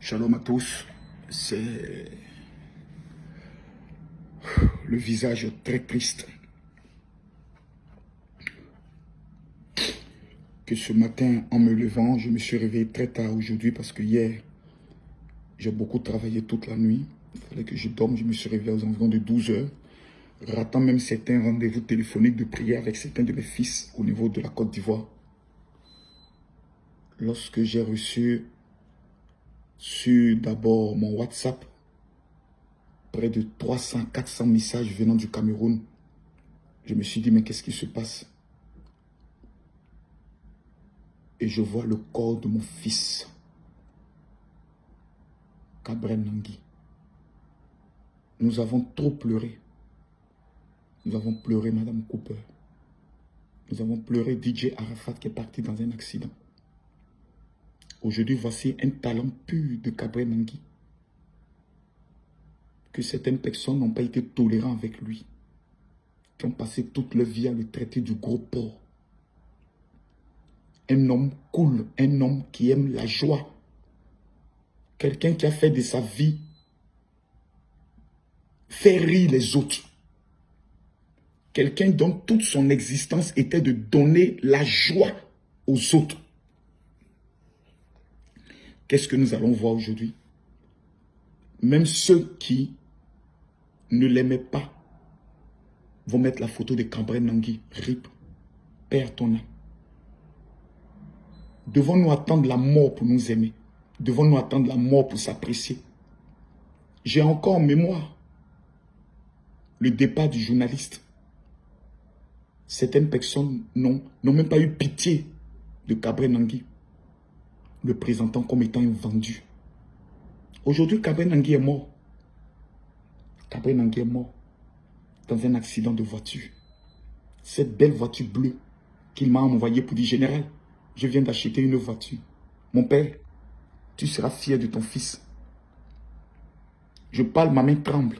Shalom à tous. C'est le visage très triste que ce matin, en me levant, je me suis réveillé très tard aujourd'hui parce que hier, j'ai beaucoup travaillé toute la nuit. Il fallait que je dorme. Je me suis réveillé aux environs de 12 heures, ratant même certains rendez-vous téléphoniques de prière avec certains de mes fils au niveau de la Côte d'Ivoire. Lorsque j'ai reçu sur d'abord mon WhatsApp près de 300-400 messages venant du Cameroun, je me suis dit, mais qu'est-ce qui se passe? Et je vois le corps de mon fils, Cabrel Nangui. Nous avons trop pleuré. Nous avons pleuré Madame Cooper. Nous avons pleuré DJ Arafat qui est parti dans un accident. Aujourd'hui, voici un talent pur de Cabrel Nangui. Que certaines personnes n'ont pas été tolérantes avec lui. Qui ont passé toute leur vie à le traiter du gros porc. Un homme cool, un homme qui aime la joie. Quelqu'un qui a fait de sa vie faire rire les autres. Quelqu'un dont toute son existence était de donner la joie aux autres. Qu'est-ce que nous allons voir aujourd'hui? Même ceux qui ne l'aimaient pas vont mettre la photo de Cabrel Nangui. RIP, père ton âme. Devons-nous attendre la mort pour nous aimer? Devons-nous attendre la mort pour s'apprécier? J'ai encore en mémoire le départ du journaliste. Certaines personnes n'ont même pas eu pitié de Cabrel Nangui, le présentant comme étant un vendu. Aujourd'hui, Cabrel Nangui est mort. Cabrel Nangui est mort dans un accident de voiture. Cette belle voiture bleue qu'il m'a envoyée pour dire, général, je viens d'acheter une voiture. Mon père, tu seras fier de ton fils. Je parle, ma main tremble.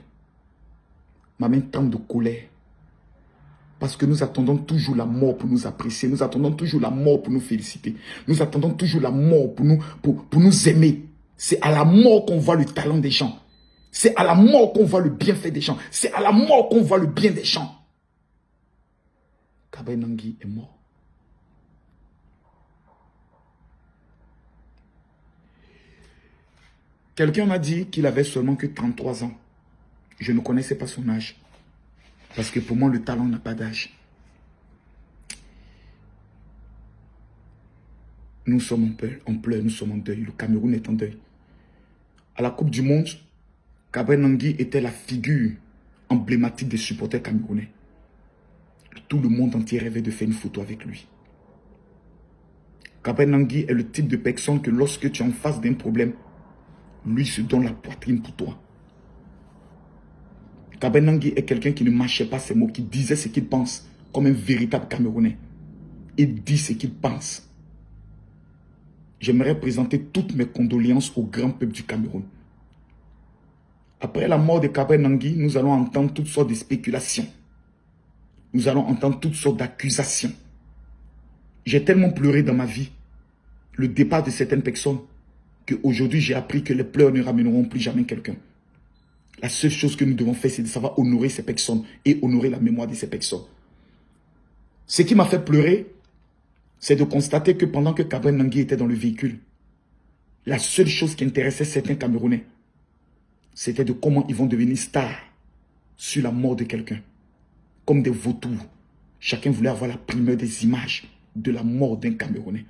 Ma main tremble de colère. Parce que nous attendons toujours la mort pour nous apprécier. Nous attendons toujours la mort pour nous féliciter. Nous attendons toujours la mort pour nous aimer. C'est à la mort qu'on voit le talent des gens. C'est à la mort qu'on voit le bienfait des gens. C'est à la mort qu'on voit le bien des gens. Cabrel Nangui est mort. Quelqu'un m'a dit qu'il avait seulement que 33 ans. Je ne connaissais pas son âge. Parce que pour moi, le talent n'a pas d'âge. Nous sommes en pleurs, nous sommes en deuil. Le Cameroun est en deuil. À la Coupe du Monde, Cabrel Nangui était la figure emblématique des supporters camerounais. Tout le monde entier rêvait de faire une photo avec lui. Cabrel Nangui est le type de personne que lorsque tu es en face d'un problème, lui se donne la poitrine pour toi. Cabrel Nangui est quelqu'un qui ne mâchait pas ses mots, qui disait ce qu'il pense, comme un véritable Camerounais. Il dit ce qu'il pense. J'aimerais présenter toutes mes condoléances au grand peuple du Cameroun. Après la mort de Cabrel Nangui, nous allons entendre toutes sortes de spéculations. Nous allons entendre toutes sortes d'accusations. J'ai tellement pleuré dans ma vie, le départ de certaines personnes, qu'aujourd'hui j'ai appris que les pleurs ne ramèneront plus jamais quelqu'un. La seule chose que nous devons faire, c'est de savoir honorer ces personnes et honorer la mémoire de ces personnes. Ce qui m'a fait pleurer, c'est de constater que pendant que Cabrel Nangui était dans le véhicule, la seule chose qui intéressait certains Camerounais, c'était de comment ils vont devenir stars sur la mort de quelqu'un. Comme des vautours. Chacun voulait avoir la primeur des images de la mort d'un Camerounais.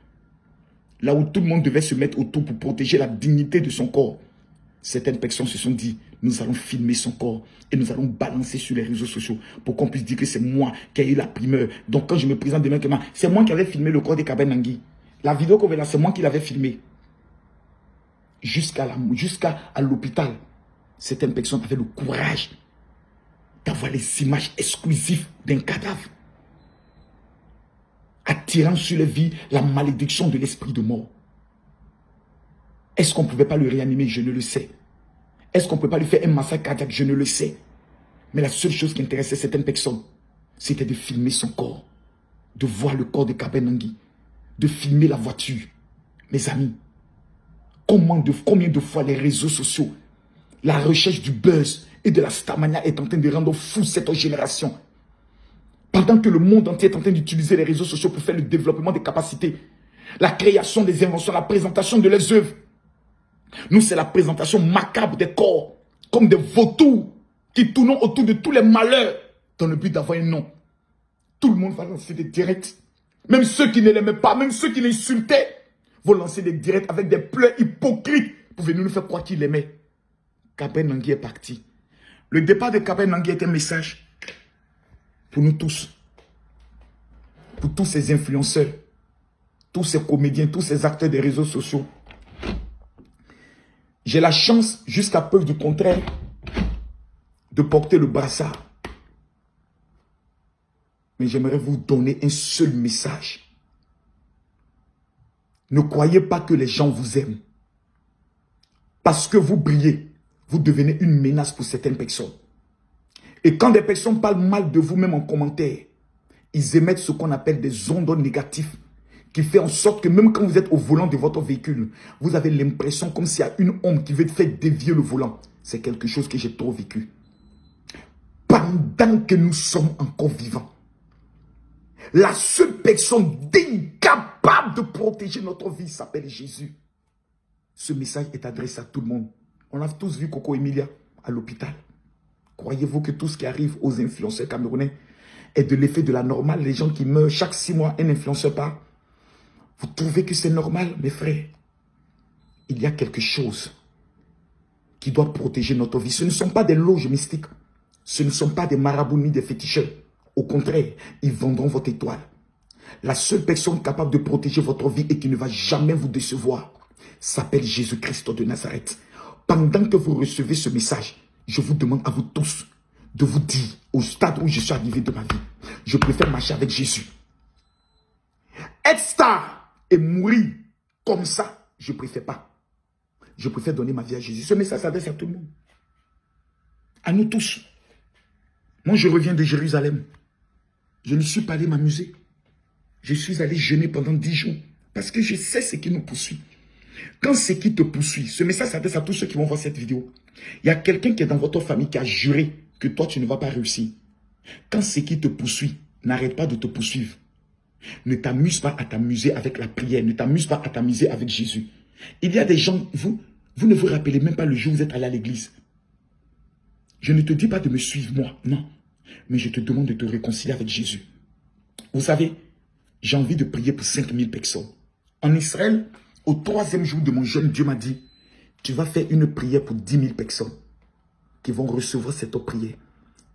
Là où tout le monde devait se mettre autour pour protéger la dignité de son corps, certaines personnes se sont dit, nous allons filmer son corps et nous allons balancer sur les réseaux sociaux pour qu'on puisse dire que c'est moi qui ai eu la primeur. Donc quand je me présente demain, c'est moi qui avais filmé le corps de Cabrel Nangui. La vidéo qu'on voit là, c'est moi qui l'avais filmé. Jusqu'à l'hôpital, certaines personnes avaient le courage d'avoir les images exclusives d'un cadavre, attirant sur les vies la malédiction de l'esprit de mort. Est-ce qu'on ne pouvait pas le réanimer? Je ne le sais. Est-ce qu'on ne peut pas lui faire un massacre cardiaque? Je ne le sais. Mais la seule chose qui intéressait certaines personnes, c'était de filmer son corps, de voir le corps de Cabrel Nangui, de filmer la voiture. Mes amis, Combien de fois les réseaux sociaux, la recherche du buzz et de la starmania est en train de rendre fou cette génération. Pendant que le monde entier est en train d'utiliser les réseaux sociaux pour faire le développement des capacités, la création des inventions, la présentation de leurs œuvres. Nous, c'est la présentation macabre des corps, comme des vautours qui tournent autour de tous les malheurs dans le but d'avoir un nom. Tout le monde va lancer des directs. Même ceux qui ne l'aimaient pas, même ceux qui l'insultaient, vont lancer des directs avec des pleurs hypocrites pour venir nous faire croire qu'ils l'aimaient. Gabriel Nangui est parti. Le départ de Gabriel Nangui est un message pour nous tous. Pour tous ces influenceurs, tous ces comédiens, tous ces acteurs des réseaux sociaux. J'ai la chance, jusqu'à preuve du contraire, de porter le brassard. Mais j'aimerais vous donner un seul message. Ne croyez pas que les gens vous aiment. Parce que vous brillez, vous devenez une menace pour certaines personnes. Et quand des personnes parlent mal de vous-même en commentaire, ils émettent ce qu'on appelle des ondes négatives, qui fait en sorte que même quand vous êtes au volant de votre véhicule, vous avez l'impression comme s'il y a une ombre qui veut faire dévier le volant. C'est quelque chose que j'ai trop vécu. Pendant que nous sommes encore vivants, la seule personne incapable de protéger notre vie s'appelle Jésus. Ce message est adressé à tout le monde. On a tous vu Coco Emilia à l'hôpital. Croyez-vous que tout ce qui arrive aux influenceurs camerounais est de l'effet de la normale? Les gens qui meurent chaque 6 mois, un influenceur part. Vous trouvez que c'est normal, mes frères? Il y a quelque chose qui doit protéger notre vie. Ce ne sont pas des loges mystiques. Ce ne sont pas des marabouts ni des féticheurs. Au contraire, ils vendront votre étoile. La seule personne capable de protéger votre vie et qui ne va jamais vous décevoir s'appelle Jésus-Christ de Nazareth. Pendant que vous recevez ce message, je vous demande à vous tous de vous dire, au stade où je suis arrivé de ma vie, je préfère marcher avec Jésus. Être star et mourir comme ça, je ne préfère pas. Je préfère donner ma vie à Jésus. Ce message s'adresse à tout le monde. À nous tous. Moi, je reviens de Jérusalem. Je ne suis pas allé m'amuser. Je suis allé jeûner pendant 10 jours. Parce que je sais ce qui nous poursuit. Quand ce qui te poursuit, ce message s'adresse à tous ceux qui vont voir cette vidéo. Il y a quelqu'un qui est dans votre famille qui a juré que toi, tu ne vas pas réussir. Quand ce qui te poursuit, n'arrête pas de te poursuivre. Ne t'amuse pas à t'amuser avec la prière. Ne t'amuse pas à t'amuser avec Jésus. Il y a des gens, vous ne vous rappelez même pas le jour où vous êtes allé à l'église. Je ne te dis pas de me suivre, moi, non. Mais je te demande de te réconcilier avec Jésus. Vous savez, j'ai envie de prier pour 5000 personnes. En Israël, au 3e jour de mon jeûne, Dieu m'a dit, tu vas faire une prière pour 10 000 personnes qui vont recevoir cette prière.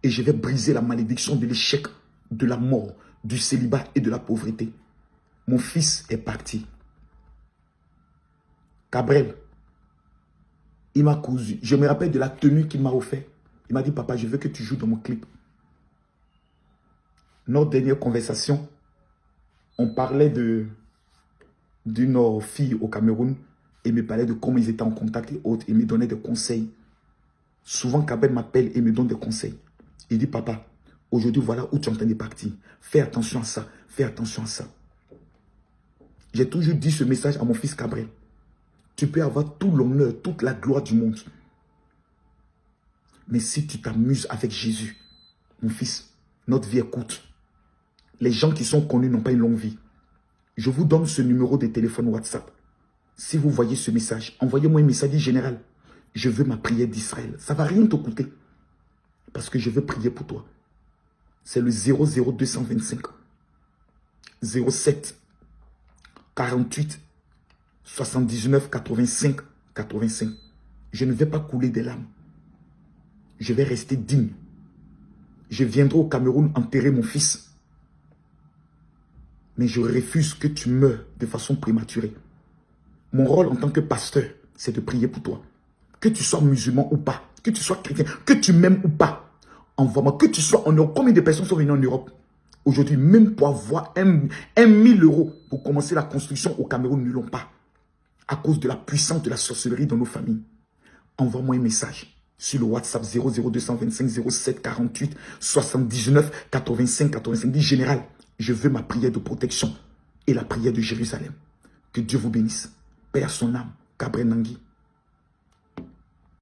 Et je vais briser la malédiction de l'échec, de la mort, du célibat et de la pauvreté. Mon fils est parti. Gabriel, il m'a cousu. Je me rappelle de la tenue qu'il m'a offert. Il m'a dit, papa, je veux que tu joues dans mon clip. Notre dernière conversation, on parlait d'une fille au Cameroun et me parlait de comment ils étaient en contact et autres. Il me donnait des conseils. Souvent, Gabriel m'appelle et me donne des conseils. Il dit, papa, aujourd'hui, voilà où tu es en train de partir. Fais attention à ça. Fais attention à ça. J'ai toujours dit ce message à mon fils Gabriel. Tu peux avoir tout l'honneur, toute la gloire du monde. Mais si tu t'amuses avec Jésus, mon fils, notre vie est courte. Les gens qui sont connus n'ont pas une longue vie. Je vous donne ce numéro de téléphone WhatsApp. Si vous voyez ce message, envoyez-moi un message général. Je veux ma prière d'Israël. Ça ne va rien te coûter. Parce que je veux prier pour toi. C'est le 00225 07 48 79 85 85. Je ne vais pas couler des larmes. Je vais rester digne. Je viendrai au Cameroun enterrer mon fils. Mais je refuse que tu meurs de façon prématurée. Mon rôle en tant que pasteur, c'est de prier pour toi. Que tu sois musulman ou pas, que tu sois chrétien, que tu m'aimes ou pas, envoie-moi. Que tu sois en Europe. Combien de personnes sont venues en Europe? Aujourd'hui, même pour avoir 1 000 € pour commencer la construction au Cameroun, ne l'ont pas. À cause de la puissance de la sorcellerie dans nos familles. Envoie-moi un message sur le WhatsApp 00225 07 48 79 85 85. Dis général, je veux ma prière de protection et la prière de Jérusalem. Que Dieu vous bénisse. Paix à son âme. Cabre Nangui.